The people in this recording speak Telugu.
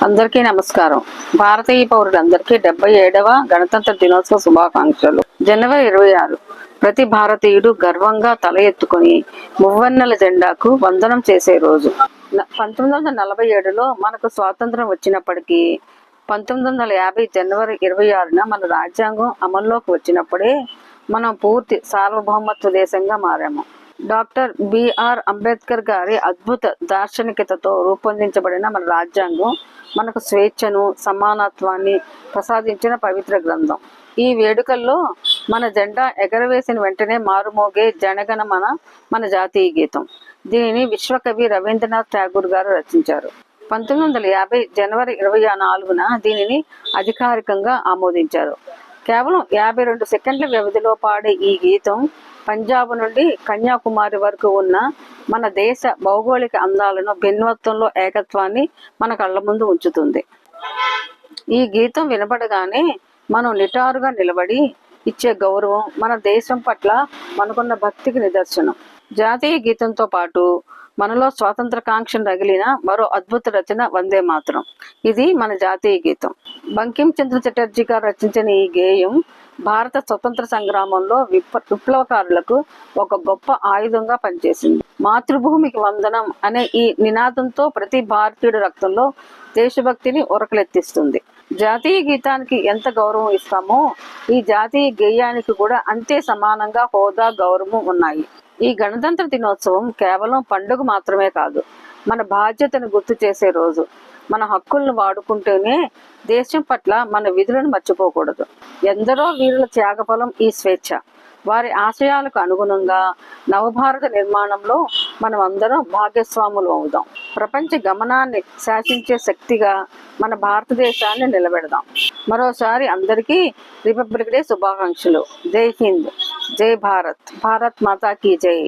అందరికీ నమస్కారం. భారతీయ పౌరులందరికీ 77వ గణతంత్ర దినోత్సవ శుభాకాంక్షలు. జనవరి 26 ప్రతి భారతీయుడు గర్వంగా తల ఎత్తుకొని మువ్వన్నెల జెండాకు వందనం చేసే రోజు. 1947లో మనకు స్వాతంత్రం వచ్చినప్పటికీ 1950 జనవరి 26న మన రాజ్యాంగం అమల్లోకి వచ్చినప్పుడే మనం పూర్తి సార్వభౌమత్వ దేశంగా మారాము. డాక్టర్ బిఆర్ అంబేద్కర్ గారి అద్భుత దార్శనికతతో రూపొందించబడిన మన రాజ్యాంగం మనకు స్వేచ్ఛను, సమానత్వాన్ని ప్రసాదించిన పవిత్ర గ్రంథం. ఈ వేడుకల్లో మన జెండా ఎగరవేసిన వెంటనే మారుమోగే జనగణమన మన జాతీయ గీతం. దీనిని విశ్వకవి రవీంద్రనాథ్ ఠాగూర్ గారు రచించారు. 1950 జనవరి 24న దీనిని అధికారికంగా ఆమోదించారు. కేవలం 52 సెకండ్ల వ్యవధిలో పాడే ఈ గీతం పంజాబ్ నుండి కన్యాకుమారి వరకు ఉన్న మన దేశ భౌగోళిక అందాలను, భిన్నత్వంలో ఏకత్వాన్ని మన కళ్ళ ముందు ఉంచుతుంది. ఈ గీతం వినపడగానే మనం నిటారుగా నిలబడి ఇచ్చే గౌరవం మన దేశం పట్ల మనకున్న భక్తికి నిదర్శనం. జాతీయ గీతంతో పాటు మనలో స్వాతంత్ర కాంక్షను రగిలిన మరో అద్భుత రచన వందే మాతరం. ఇది మన జాతీయ గీతం. బంకిం చంద్ర చటర్జీ గారు రచించిన ఈ గేయం భారత స్వతంత్ర సంగ్రామంలో విప్లవకారులకు ఒక గొప్ప ఆయుధంగా పనిచేసింది. మాతృభూమికి వందనం అనే ఈ నినాదంతో ప్రతి భారతీయుడి రక్తంలో దేశభక్తిని ఉరకలెత్తిస్తుంది. జాతీయ గీతానికి ఎంత గౌరవం ఇస్తామో ఈ జాతీయ గేయానికి కూడా అంతే సమానంగా హోదా, గౌరవం ఉన్నాయి. ఈ గణతంత్ర దినోత్సవం కేవలం పండుగ మాత్రమే కాదు, మన బాధ్యతను గుర్తు చేసే రోజు. మన హక్కులను వాడుకుంటూనే దేశం పట్ల మన విధులను మర్చిపోకూడదు. ఎందరో వీరుల త్యాగఫలం ఈ స్వేచ్ఛ. వారి ఆశయాలకు అనుగుణంగా నవభారత నిర్మాణంలో మనం అందరం భాగస్వాములు అవుదాం. ప్రపంచ గమనాన్ని శాసించే శక్తిగా మన భారతదేశాన్ని నిలబెడదాం. మరోసారి అందరికీ రిపబ్లిక్ డే శుభాకాంక్షలు. జై హింద్, జై భారత్, భారత్ మాతా కీ జై.